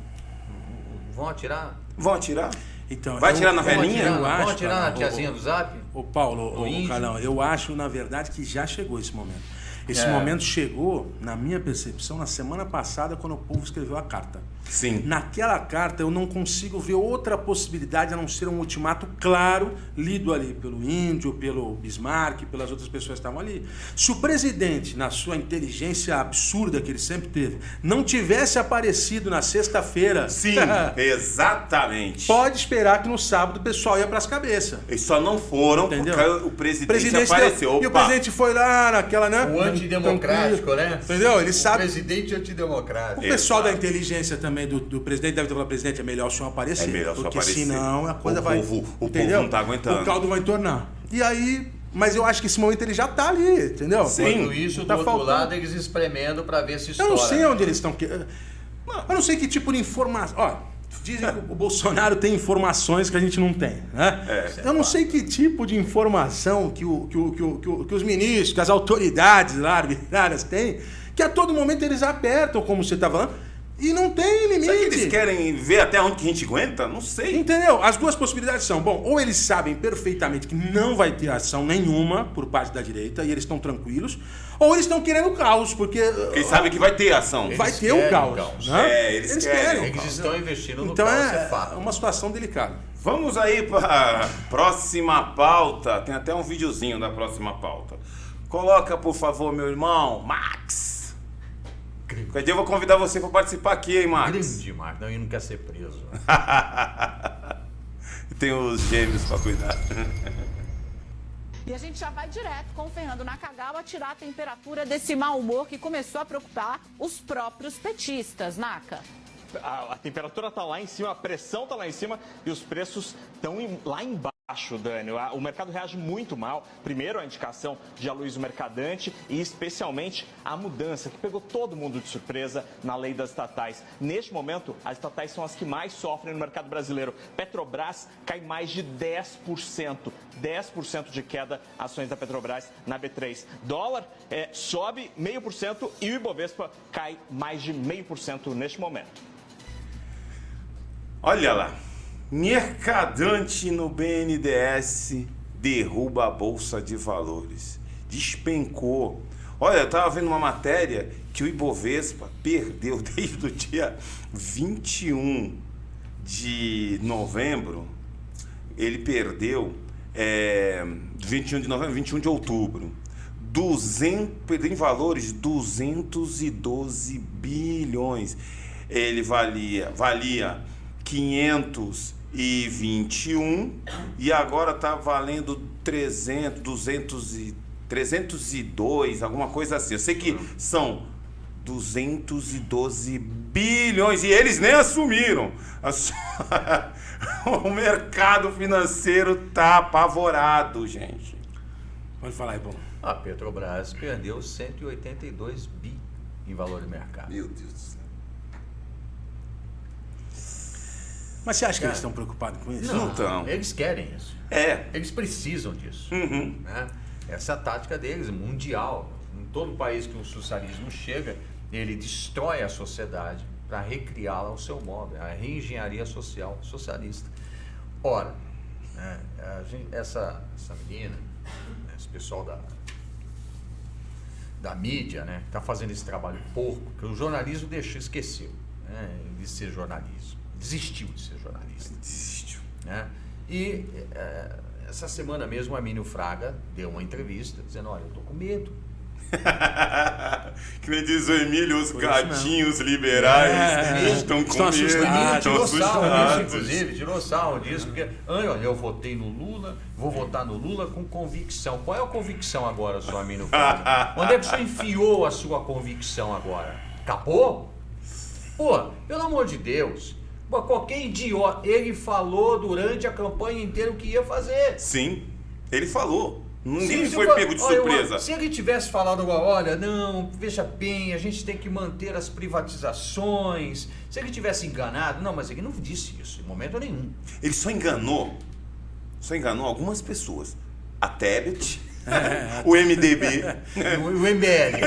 vão atirar? Vão atirar? Então, vai atirar na velhinha? Vão atirar na tiazinha do Zap? Ô Paulo, Carlão, eu acho, na verdade, que já chegou esse momento. Esse momento chegou, na minha percepção, na semana passada, quando o povo escreveu a carta. Sim. Naquela carta eu não consigo ver outra possibilidade a não ser um ultimato claro, lido ali pelo Índio, pelo Bismarck, pelas outras pessoas que estavam ali. Se o presidente, na sua inteligência absurda que ele sempre teve, não tivesse aparecido na sexta-feira... Sim, exatamente. Pode esperar que no sábado o pessoal ia para as cabeças. Eles só não foram, entendeu? Porque o presidente apareceu. E o presidente foi lá naquela, né? O antidemocrático, né? Entendeu? Ele sabe... Presidente antidemocrático. O pessoal da inteligência também do presidente deve ter falado, presidente, é melhor o senhor aparecer. É melhor porque aparecer. Senão a coisa o vai... Povo, o entendeu? povo não tá aguentando. O caldo vai entornar. E aí... Mas eu acho que esse momento ele já tá ali, entendeu? Sim. Enquanto isso, tá do outro lado, eles espremendo para ver se estoura. Eu não sei onde eles estão... Eu não sei que tipo de informação... Ó, dizem que o Bolsonaro tem informações que a gente não tem, né? Eu não sei que tipo de informação que os ministros, que as autoridades lá arbitrárias têm, que a todo momento eles apertam, como você tá falando, e não tem limite. Será que eles querem ver até onde que a gente aguenta? Não sei. Entendeu? As duas possibilidades são, bom, ou eles sabem perfeitamente que não vai ter ação nenhuma por parte da direita e eles estão tranquilos, ou eles estão querendo caos, porque... Porque sabem que vai ter ação. Vai ter um caos. Né? Eles querem. Eles estão investindo no então caos, é fato. uma situação delicada. Vamos aí para a próxima pauta. Tem até um videozinho da próxima pauta. Coloca, por favor, meu irmão, Max. Qualquer dia eu vou convidar você para participar aqui, hein, Max? Grande, Max. Não, ele não quer ser preso. Tem os gêmeos para cuidar. E a gente já vai direto com o Fernando Nakagawa tirar a temperatura desse mau humor que começou a preocupar os próprios petistas, Naka. A temperatura está lá em cima, a pressão está lá em cima e os preços estão lá embaixo, Dani. O mercado reage muito mal. Primeiro, a indicação de Aloysio Mercadante e especialmente a mudança que pegou todo mundo de surpresa na lei das estatais. Neste momento, as estatais são as que mais sofrem no mercado brasileiro. Petrobras cai mais de 10%. 10% de queda ações da Petrobras na B3. Dólar sobe 0,5% e o Ibovespa cai mais de 0,5% neste momento. Olha lá, Mercadante no BNDES derruba a Bolsa de Valores. Despencou. Olha, eu estava vendo uma matéria que o Ibovespa perdeu desde o dia 21 de novembro. Ele perdeu 21 de novembro, 21 de outubro. Perdeu em valores 212 bilhões. Ele valia 521 e agora está valendo 302, alguma coisa assim. Eu sei que são 212 bilhões e eles nem assumiram. O mercado financeiro tá apavorado, gente. Pode falar aí, bom. A Petrobras perdeu 182 bi em valor de mercado. Meu Deus do céu. Mas você acha que eles estão preocupados com isso? Não estão. Eles querem isso. Eles precisam disso. Né? Essa é a tática deles, mundial. Em todo país que o socialismo chega, ele destrói a sociedade para recriá-la ao seu modo. É a reengenharia social socialista. Ora, né, essa menina, esse pessoal da mídia, né, que está fazendo esse trabalho porco, que o jornalismo esqueceu, né, de ser jornalismo. Desistiu de ser jornalista. Desistiu. Né? E essa semana mesmo a Mínio Fraga deu uma entrevista dizendo, olha, eu estou com medo. Que nem diz o Emílio, os gatinhos liberais estão com medo. Tirou sarro disso, inclusive, tirou sarro disso, porque olha, eu votei no Lula, vou votar no Lula com convicção. Qual é a convicção agora, seu Amino Fraga? Onde é que o senhor enfiou a sua convicção agora? Acabou? Pô, pelo amor de Deus. Pô, qualquer idiota, ele falou durante a campanha inteira o que ia fazer. Sim, ele falou. Ninguém foi pego de surpresa. Se ele tivesse falado, olha, não, veja bem, a gente tem que manter as privatizações. Se ele tivesse enganado, não, mas ele não disse isso em momento nenhum. Ele só enganou algumas pessoas. A Tebet, o MDB, o MBL.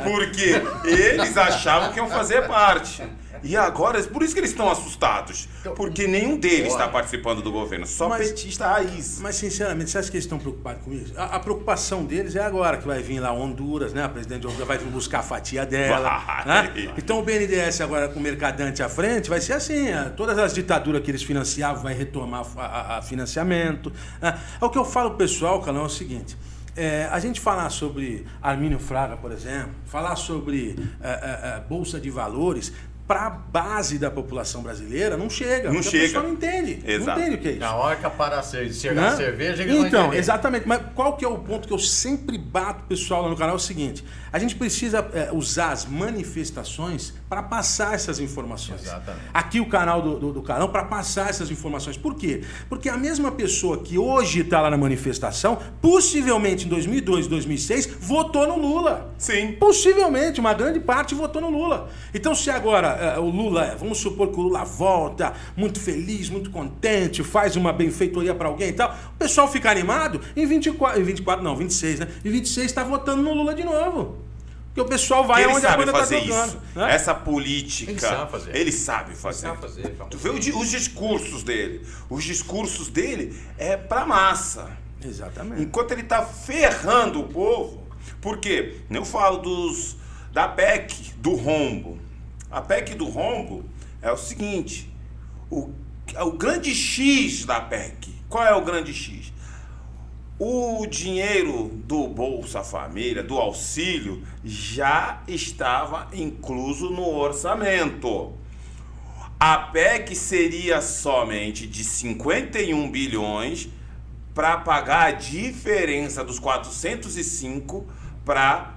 Porque eles achavam que iam fazer parte. E agora, por isso que eles estão assustados. Porque nenhum deles está participando do governo. Só petista raiz. Mas, sinceramente, você acha que eles estão preocupados com isso? A preocupação deles é agora, que vai vir lá Honduras, né? A presidente Honduras vai vir buscar a fatia dela. Né? Então, o BNDES agora com o Mercadante à frente vai ser assim. Todas as ditaduras que eles financiavam vai retomar a financiamento. Né? O que eu falo pro pessoal, Calão, é o seguinte. A gente falar sobre Armínio Fraga, por exemplo, falar sobre Bolsa de Valores, para a base da população brasileira, não chega. Não chega. A pessoa não entende. Exato. Não entende o que é isso. Na hora que parar de chegar a cerveja, ele não Então, entender. exatamente. Mas qual que é o ponto que eu sempre bato, pessoal, lá no canal? É o seguinte. A gente precisa usar as manifestações para passar essas informações. Exatamente. Aqui o canal do Calão para passar essas informações. Por quê? Porque a mesma pessoa que hoje está lá na manifestação, possivelmente em 2002, 2006, votou no Lula. Sim. Possivelmente, uma grande parte votou no Lula. Então, se agora o Lula, vamos supor que o Lula volta muito feliz, muito contente, faz uma benfeitoria para alguém e tal, o pessoal fica animado, em 26, né? Em 26 está votando no Lula de novo. Porque o pessoal vai onde a banda tá tocando. Né? Essa política. Ele sabe fazer. Tu vê os discursos dele. Os discursos dele é pra massa. Exatamente. Enquanto ele tá ferrando o povo. Porque eu falo da PEC do rombo. A PEC do rombo é o seguinte. O grande X da PEC. Qual é o grande X? O dinheiro do Bolsa Família, do auxílio, já estava incluso no orçamento. A PEC seria somente de 51 bilhões para pagar a diferença dos 405 para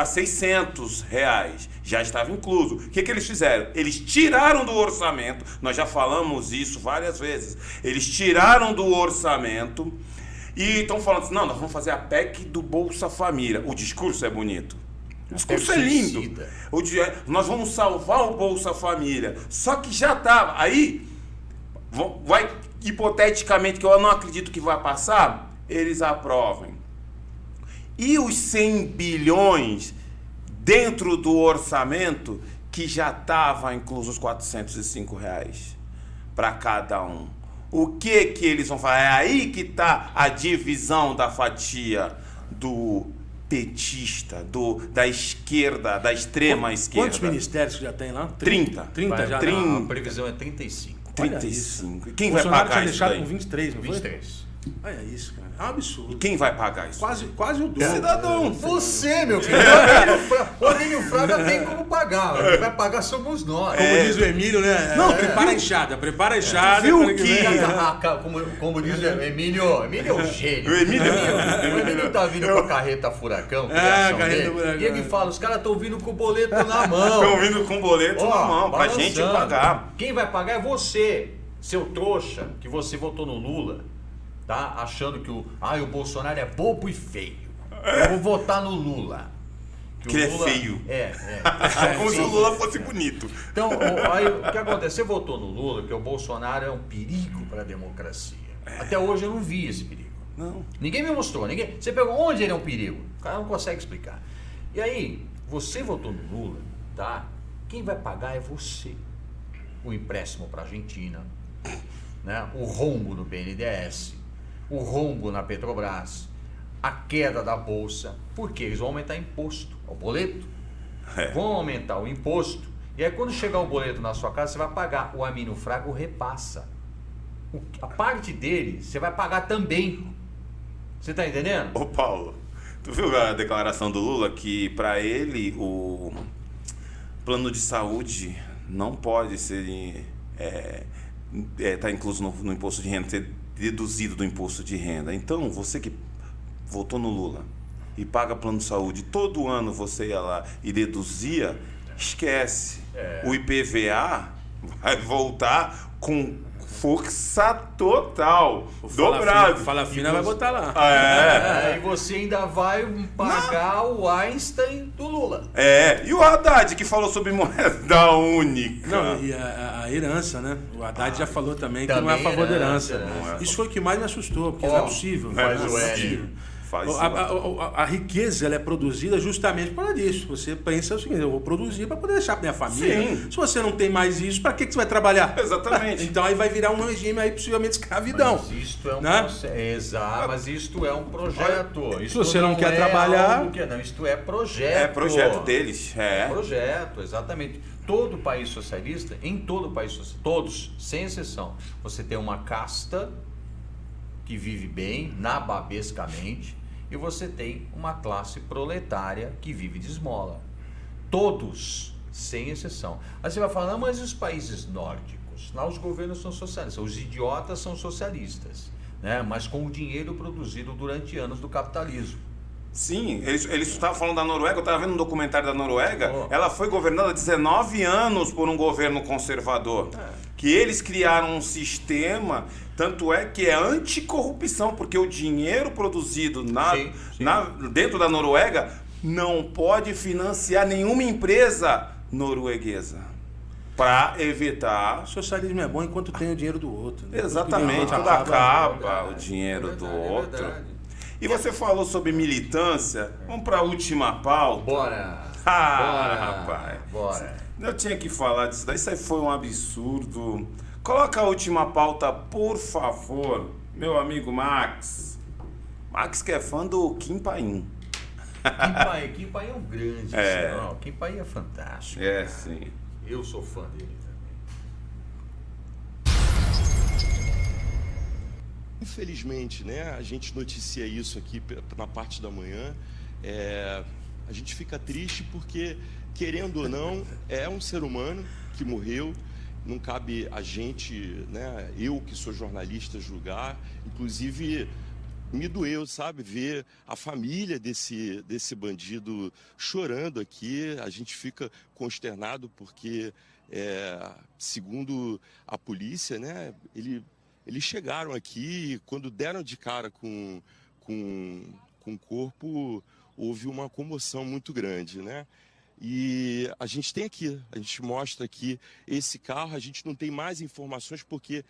600 reais. Já estava incluso. O que eles fizeram? Eles tiraram do orçamento, nós já falamos isso várias vezes, eles tiraram do orçamento e estão falando assim, não, nós vamos fazer a PEC do Bolsa Família. O discurso é bonito. O discurso é lindo. Nós vamos salvar o Bolsa Família. Só que já estava. Aí, vai, hipoteticamente, que eu não acredito que vai passar, eles aprovem. E os 100 bilhões dentro do orçamento, que já estava incluso os 405 reais para cada um. O que eles vão fazer? É aí que está a divisão da fatia do petista, da esquerda, da extrema esquerda. Quantos ministérios que já tem lá? 30. 30 já. 30. A previsão é 35. 35. Quem vai pagar isso daí? Com 23, não foi? 23. Olha isso, cara. É um absurdo. E quem vai pagar isso? Quase o dobro. Cidadão. Você, meu filho. O Armínio Fraga tem como pagar. Quem vai pagar somos nós. Como diz o Emílio, né? Não, prepara a enxada. Prepara a enxada. Viu para que... Como diz o Emílio é um gênio. O Emílio tá vindo com a carreta furacão. Carreta furacão. E ele fala, os caras estão vindo com o boleto na mão. Estão vindo com o boleto na mão, pra gente pagar. Quem vai pagar é você, seu trouxa, que você votou no Lula. Tá? Achando que o Bolsonaro é bobo e feio. Eu vou votar no Lula. Que ele é feio. Como se o Lula fosse bonito. Então, aí, o que acontece? Você votou no Lula, que o Bolsonaro é um perigo para a democracia. Até hoje eu não vi esse perigo. Não. Ninguém me mostrou. Você pegou onde ele é um perigo. O cara não consegue explicar. E aí, você votou no Lula, tá? Quem vai pagar é você. O empréstimo para a Argentina, né? O rombo no BNDES, o rombo na Petrobras, a queda da Bolsa. Por quê? Eles vão aumentar imposto ao boleto. Vão aumentar o imposto. E aí quando chegar o boleto na sua casa, você vai pagar. O Armínio Fraga o repassa. A parte dele, você vai pagar também. Você tá entendendo? Ô Paulo, Tu viu a declaração do Lula que para ele o plano de saúde não pode ser tá incluso no imposto de renda, ser deduzido do imposto de renda. Então, você que votou no Lula e paga plano de saúde, todo ano você ia lá e deduzia, esquece. O IPVA vai voltar com força total, dobrado. Fala fina vai botar lá. E você ainda vai pagar o Einstein do Lula. E o Haddad que falou sobre moeda única. Não, e a herança, né? O Haddad já falou também que não é a favor da herança. Isso foi o que mais me assustou, porque não é possível. A riqueza ela é produzida justamente por causa disso. Você pensa o seguinte: eu vou produzir para poder deixar para minha família. Sim. Se você não tem mais isso, para que você vai trabalhar? Exatamente. Então aí vai virar um regime aí possivelmente escravidão. Mas isto é um né? processo. Exato, mas isto é um projeto. Se você não quer trabalhar. Não, isto é projeto. É projeto deles. É projeto, exatamente. Todo país socialista, em todo país socialista, todos, sem exceção, você tem uma casta que vive bem, nababescamente, e você tem uma classe proletária que vive de esmola. Todos, sem exceção. Aí você vai falar, não, mas os países nórdicos, lá os governos são socialistas, os idiotas são socialistas, né? Mas com o dinheiro produzido durante anos do capitalismo. Sim, eles estavam falando da Noruega, eu estava vendo um documentário da Noruega, ela foi governada 19 anos por um governo conservador, que eles criaram um sistema, tanto é que é anticorrupção, porque o dinheiro produzido dentro da Noruega não pode financiar nenhuma empresa norueguesa, para evitar... O socialismo é bom enquanto tem o dinheiro do outro. Né? Exatamente, quando acaba o dinheiro do outro... E você falou sobre militância. Vamos para a última pauta. Bora! Rapaz. Bora! Eu tinha que falar disso daí. Isso aí foi um absurdo. Coloca a última pauta, por favor. Meu amigo Max. Max que é fã do Kim Paim. Kim Paim é um grande. Kim Paim é fantástico. Sim. Eu sou fã dele também. Infelizmente, né, a gente noticia isso aqui na parte da manhã, a gente fica triste porque, querendo ou não, é um ser humano que morreu, não cabe a gente, né, eu que sou jornalista, julgar, inclusive me doeu, sabe, ver a família desse bandido chorando aqui, a gente fica consternado porque, segundo a polícia, né, eles chegaram aqui e quando deram de cara com o corpo, houve uma comoção muito grande, né? E a gente tem aqui, a gente mostra aqui esse carro, a gente não tem mais informações porque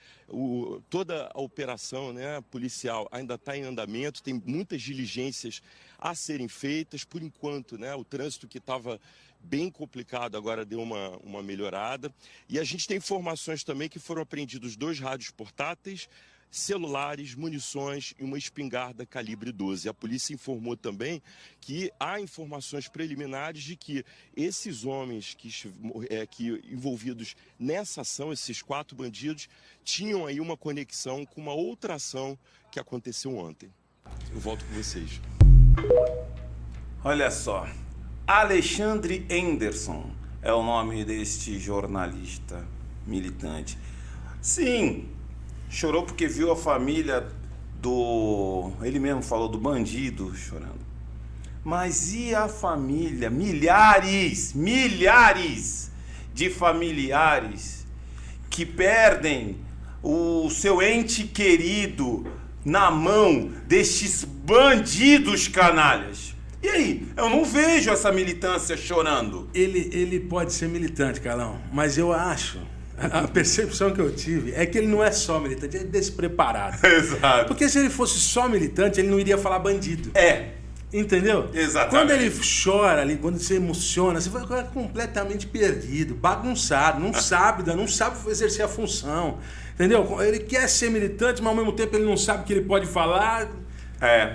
toda a operação, né, policial ainda está em andamento, tem muitas diligências a serem feitas, por enquanto, né, o trânsito que estava bem complicado agora deu uma melhorada. E a gente tem informações também que foram apreendidos 2 rádios portáteis, celulares, munições e uma espingarda calibre 12. A polícia informou também que há informações preliminares de que esses homens que envolvidos nessa ação, esses 4 bandidos, tinham aí uma conexão com uma outra ação que aconteceu ontem. Eu volto com vocês. Olha só. Alexandre Henderson é o nome deste jornalista militante. Sim, chorou porque viu a família ele mesmo falou do bandido chorando. Mas e a família? Milhares de familiares que perdem o seu ente querido na mão destes bandidos canalhas. E aí? Eu não vejo essa militância chorando. Ele pode ser militante, Carlão, mas eu acho, a percepção que eu tive é que ele não é só militante, ele é despreparado. Exato. Porque se ele fosse só militante, ele não iria falar bandido. Entendeu? Exatamente. Quando ele chora ali, quando se emociona, você fica completamente perdido, bagunçado, não sabe exercer a função. Entendeu? Ele quer ser militante, mas ao mesmo tempo ele não sabe o que ele pode falar.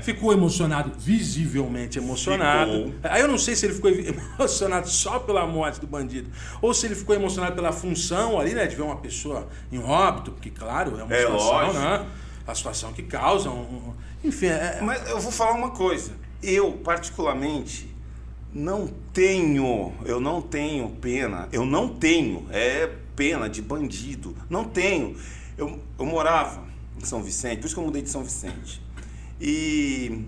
Ficou emocionado, visivelmente emocionado. Aí eu não sei se ele ficou emocionado só pela morte do bandido, ou se ele ficou emocionado pela função ali, né, de ver uma pessoa em óbito, porque, claro, é uma situação, né? A situação que causa, enfim. Mas eu vou falar uma coisa. eu particularmente eu não tenho pena, pena de bandido, não tenho. Eu morava em São Vicente, por isso que eu mudei de São Vicente. E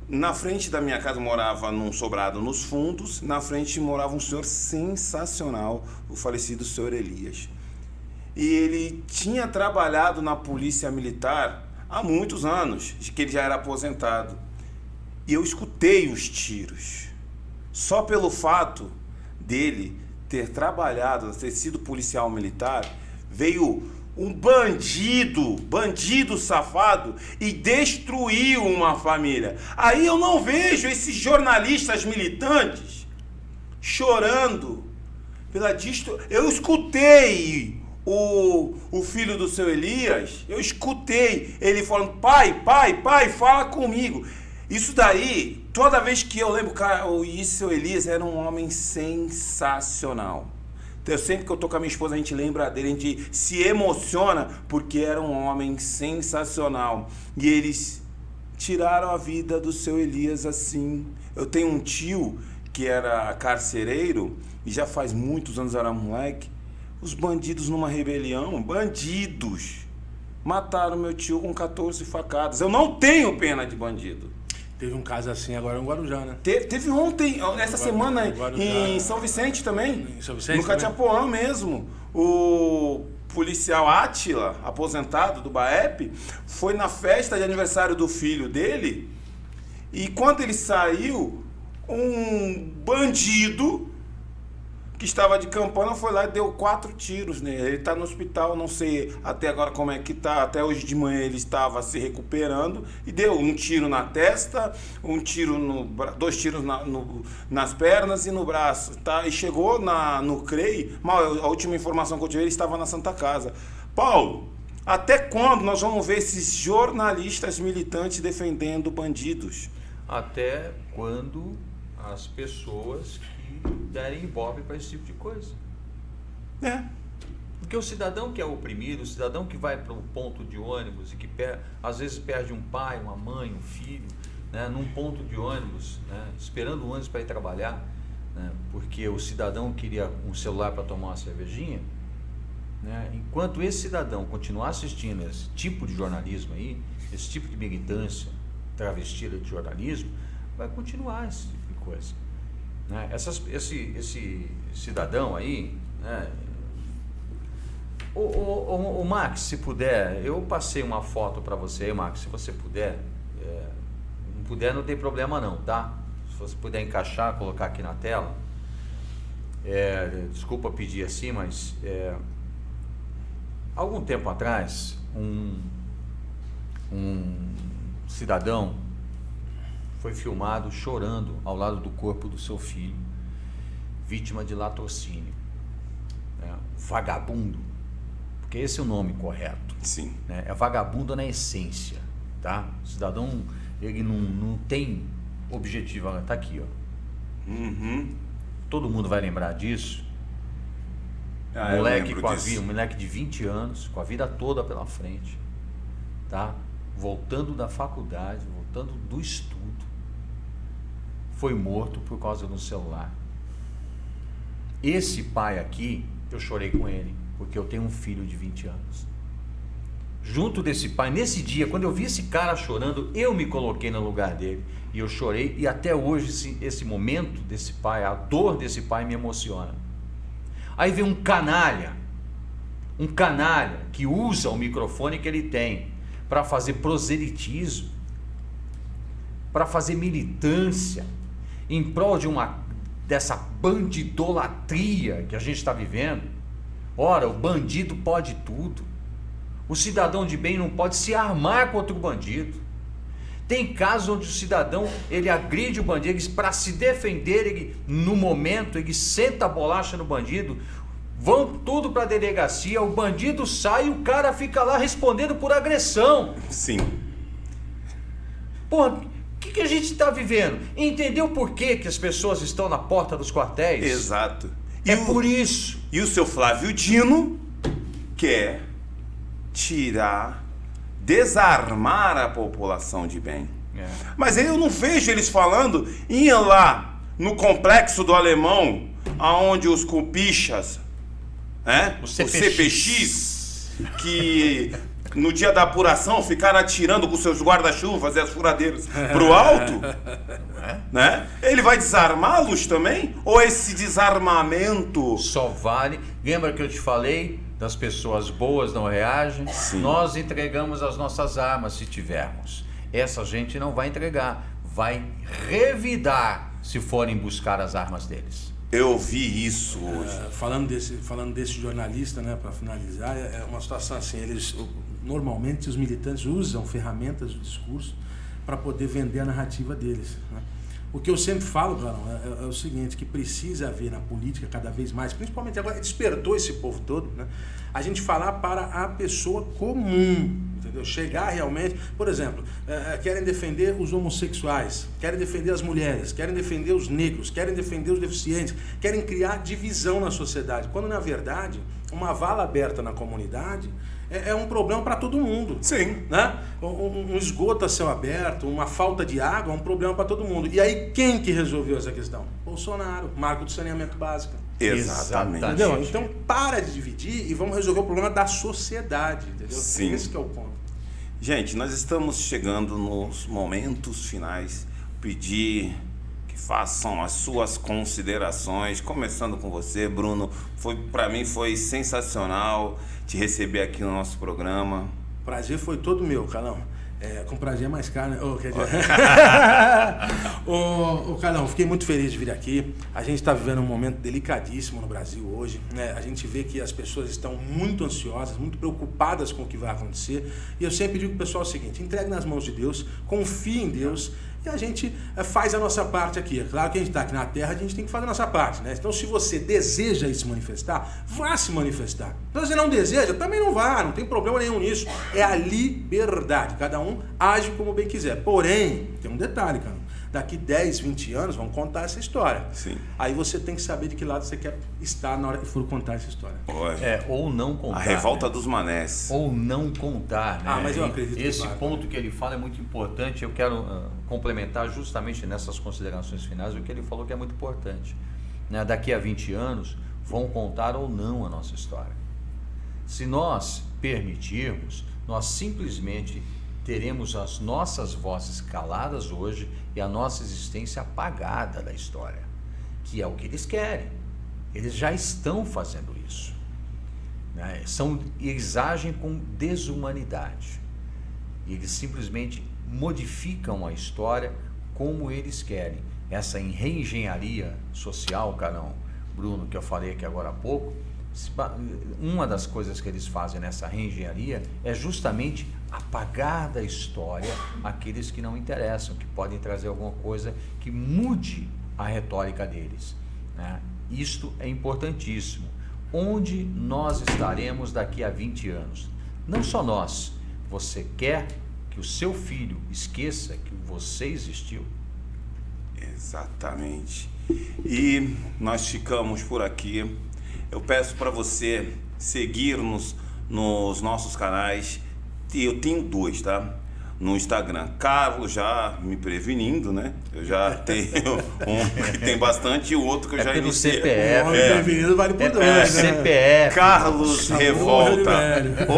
na frente da minha casa morava num sobrado nos fundos, na frente morava um senhor sensacional, o falecido senhor Elias. E ele tinha trabalhado na polícia militar há muitos anos, que ele já era aposentado. E eu escutei os tiros. Só pelo fato dele ter trabalhado, ter sido policial militar, veio um bandido safado e destruiu uma família. Aí eu não vejo esses jornalistas militantes chorando pela destruição. Eu escutei o filho do seu Elias, eu escutei ele falando, pai, fala comigo. Isso daí, toda vez que eu lembro, cara, o seu Elias era um homem sensacional. Então, sempre que eu tô com a minha esposa, a gente lembra dele, a gente se emociona, porque era um homem sensacional. E eles tiraram a vida do seu Elias assim. Eu tenho um tio que era carcereiro, e já faz muitos anos era moleque. Os bandidos numa rebelião, mataram meu tio com 14 facadas. Eu não tenho pena de bandido. Teve um caso assim agora em Guarujá, né? Teve ontem, essa semana, em São Vicente também. Em São Vicente? No Catiapoã mesmo. O policial Átila, aposentado do BAEP, foi na festa de aniversário do filho dele. E quando ele saiu, um bandido que estava de campana foi lá e deu 4 tiros nele. Ele está no hospital, não sei até agora como é que tá. Até hoje de manhã ele estava se recuperando e deu um tiro na testa, um tiro 2 tiros nas pernas e no braço, tá? E chegou no CREI. A última informação que eu tive, ele estava na Santa Casa. Paulo, até quando nós vamos ver esses jornalistas militantes defendendo bandidos? Até quando as pessoas derem ibope para esse tipo de coisa. Porque o cidadão que é oprimido, o cidadão que vai para um ponto de ônibus e que às vezes perde um pai, uma mãe, um filho, né, num ponto de ônibus, né, esperando o ônibus para ir trabalhar, né, porque o cidadão queria um celular para tomar uma cervejinha, né, enquanto esse cidadão continuar assistindo esse tipo de jornalismo aí, esse tipo de militância travestida de jornalismo, vai continuar esse tipo de coisa. Né? Esse cidadão aí, né? O Max, se puder, eu passei uma foto para você aí, Max, se você puder, não puder não tem problema não, tá? Se você puder encaixar, colocar aqui na tela, desculpa pedir assim, mas algum tempo atrás, um cidadão foi filmado chorando ao lado do corpo do seu filho, vítima de latrocínio, né? Vagabundo, porque esse é o nome correto. Sim. Né? É vagabundo na essência, tá? O cidadão, ele não tem objetivo, tá aqui, ó. Uhum. Todo mundo vai lembrar disso. Um moleque de 20 anos, com a vida toda pela frente, tá? Voltando da faculdade, voltando do estudo, foi morto por causa do celular. Esse pai aqui, eu chorei com ele, porque eu tenho um filho de 20 anos. Junto desse pai, nesse dia, quando eu vi esse cara chorando, eu me coloquei no lugar dele e eu chorei, e até hoje esse momento desse pai, a dor desse pai me emociona. Aí vem um canalha que usa o microfone que ele tem para fazer proselitismo, para fazer militância em prol dessa bandidolatria que a gente está vivendo. Ora, o bandido pode tudo. O cidadão de bem não pode se armar contra o bandido. Tem casos onde o cidadão, ele agride o bandido, para se defender, ele, no momento, ele senta a bolacha no bandido, vão tudo para a delegacia, o bandido sai e o cara fica lá respondendo por agressão. Sim. Porra, o que a gente está vivendo? Entendeu por que as pessoas estão na porta dos quartéis? Exato. Por isso. E o seu Flávio Dino quer desarmar a população de bem. Mas aí eu não vejo eles falando em ir lá no complexo do Alemão, aonde os cupichas, os CPX, que no dia da apuração ficaram atirando com seus guarda-chuvas e as furadeiras pro alto, né? Ele vai desarmá-los também? Ou esse desarmamento só vale... Lembra que eu te falei das pessoas boas não reagem? Sim. Nós entregamos as nossas armas se tivermos. Essa gente não vai entregar, vai revidar se forem buscar as armas deles. Eu vi isso hoje. Falando desse jornalista, né, para finalizar, é uma situação assim, normalmente os militantes usam ferramentas do discurso para poder vender a narrativa deles, né? O que eu sempre falo, Carlão, é o seguinte, que precisa haver na política cada vez mais, principalmente agora, despertou esse povo todo, né? A gente falar para a pessoa comum, entendeu? Chegar realmente, por exemplo, querem defender os homossexuais, querem defender as mulheres, querem defender os negros, querem defender os deficientes, querem criar divisão na sociedade, quando na verdade uma vala aberta na comunidade é um problema para todo mundo. Sim. Né? Um esgoto a céu aberto, uma falta de água é um problema para todo mundo. E aí quem que resolveu essa questão? Bolsonaro, marco do saneamento básico. Exatamente. Entendeu? Então para de dividir e vamos resolver o problema da sociedade, entendeu? Sim. Esse que é o ponto. Gente, nós estamos chegando nos momentos finais. Pedir que façam as suas considerações, começando com você, Bruno. Para mim foi sensacional te receber aqui no nosso programa. Prazer foi todo meu, Carlão. Com prazer é mais caro, né? Carlão, fiquei muito feliz de vir aqui. A gente está vivendo um momento delicadíssimo no Brasil hoje, né? A gente vê que as pessoas estão muito ansiosas, muito preocupadas com o que vai acontecer. E eu sempre digo pro pessoal o seguinte: entregue nas mãos de Deus, confie em Deus e a gente faz a nossa parte aqui. É claro que a gente está aqui na Terra, a gente tem que fazer a nossa parte, né? Então, se você deseja se manifestar, vá se manifestar. Se você não deseja, também não vá, não tem problema nenhum nisso. É a liberdade. Cada um age como bem quiser. Porém, tem um detalhe, cara. Daqui 10, 20 anos vão contar essa história. Sim. Aí você tem que saber de que lado você quer estar na hora que for contar essa história. Ou não contar. A revolta, né, dos manés. Ou não contar, né? Mas eu acredito que esse ponto que ele fala é muito importante. Eu quero complementar justamente nessas considerações finais o que ele falou, que é muito importante. Né? Daqui a 20 anos vão contar ou não a nossa história. Se nós permitirmos, nós simplesmente teremos as nossas vozes caladas hoje e a nossa existência apagada da história, que é o que eles querem. Eles já estão fazendo isso, né? Eles agem com desumanidade. Eles simplesmente modificam a história como eles querem. Essa reengenharia social, Carlão, Bruno, que eu falei aqui agora há pouco, uma das coisas que eles fazem nessa reengenharia é justamente apagar da história aqueles que não interessam, que podem trazer alguma coisa que mude a retórica deles, né? Isto é importantíssimo. Onde nós estaremos daqui a 20 anos? Não só nós. Você quer que o seu filho esqueça que você existiu? Exatamente. E nós ficamos por aqui. Eu peço para você seguir-nos nos nossos canais. Eu tenho 2, tá? No Instagram. Carlos já me prevenindo, né? Eu já tenho um que tem bastante e o outro que eu já iniciei. CPF. Prevenido vale por 2, né? CPF. Carlos Revolta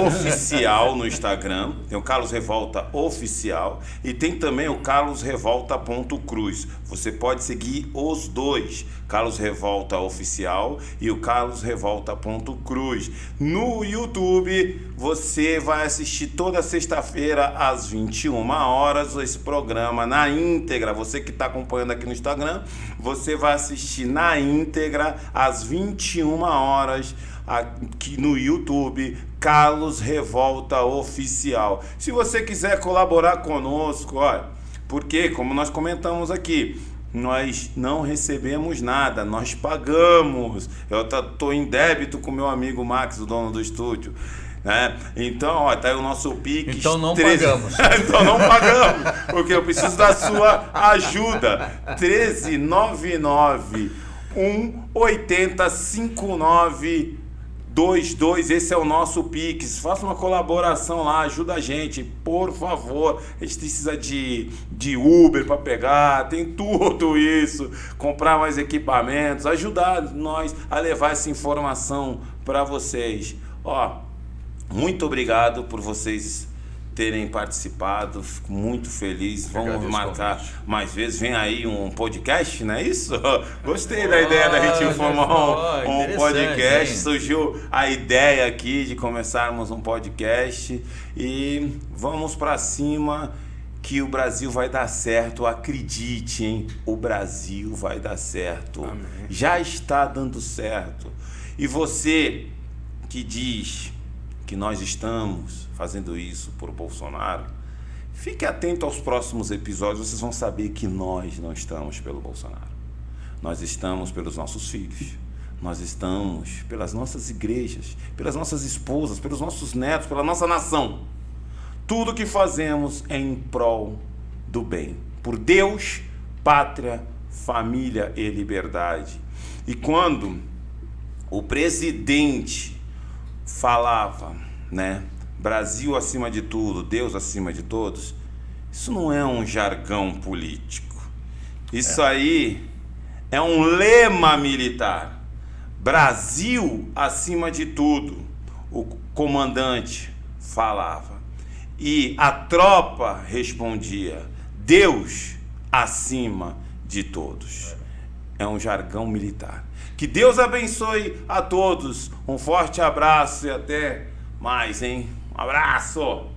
Oficial no Instagram. Tem o Carlos Revolta Oficial e tem também o Carlos Revolta.cruz. Você pode seguir os 2, Carlos Revolta Oficial e o Carlos Revolta.cruz. No YouTube, você vai assistir toda sexta-feira às 21 horas esse programa na íntegra. Você que está acompanhando aqui no Instagram, você vai assistir na íntegra às 21 horas aqui no YouTube, Carlos Revolta Oficial. Se você quiser colaborar conosco, olha, porque, como nós comentamos aqui, nós não recebemos nada, nós pagamos. Eu estou em débito com meu amigo Max, o dono do estúdio, né? Então, ó, tá aí o nosso Pix. Então não pagamos. Então não pagamos, porque eu preciso da sua ajuda. 1399 180 59 22, esse é o nosso Pix. Faça uma colaboração lá, ajuda a gente, por favor. A gente precisa de Uber para pegar, tem tudo isso. Comprar mais equipamentos, ajudar nós a levar essa informação para vocês. Ó, muito obrigado por vocês terem participado, fico muito feliz. Vamos marcar mais vezes. Vem aí um podcast, não é isso? Gostei da ideia da gente formar um podcast. Hein? Surgiu a ideia aqui de começarmos um podcast e vamos para cima, que o Brasil vai dar certo. Acredite, hein? O Brasil vai dar certo. Amém. Já está dando certo. E você que diz que nós estamos fazendo isso por Bolsonaro, fique atento aos próximos episódios, vocês vão saber que nós não estamos pelo Bolsonaro. Nós estamos pelos nossos filhos, nós estamos pelas nossas igrejas, pelas nossas esposas, pelos nossos netos, pela nossa nação. Tudo que fazemos é em prol do bem, por Deus, pátria, família e liberdade. E quando o presidente falava, né, Brasil acima de tudo, Deus acima de todos, isso não é um jargão político. Isso aí é um lema militar. Brasil acima de tudo, o comandante falava. E a tropa respondia, Deus acima de todos. É um jargão militar. Que Deus abençoe a todos. Um forte abraço e até mais, hein? Um abraço!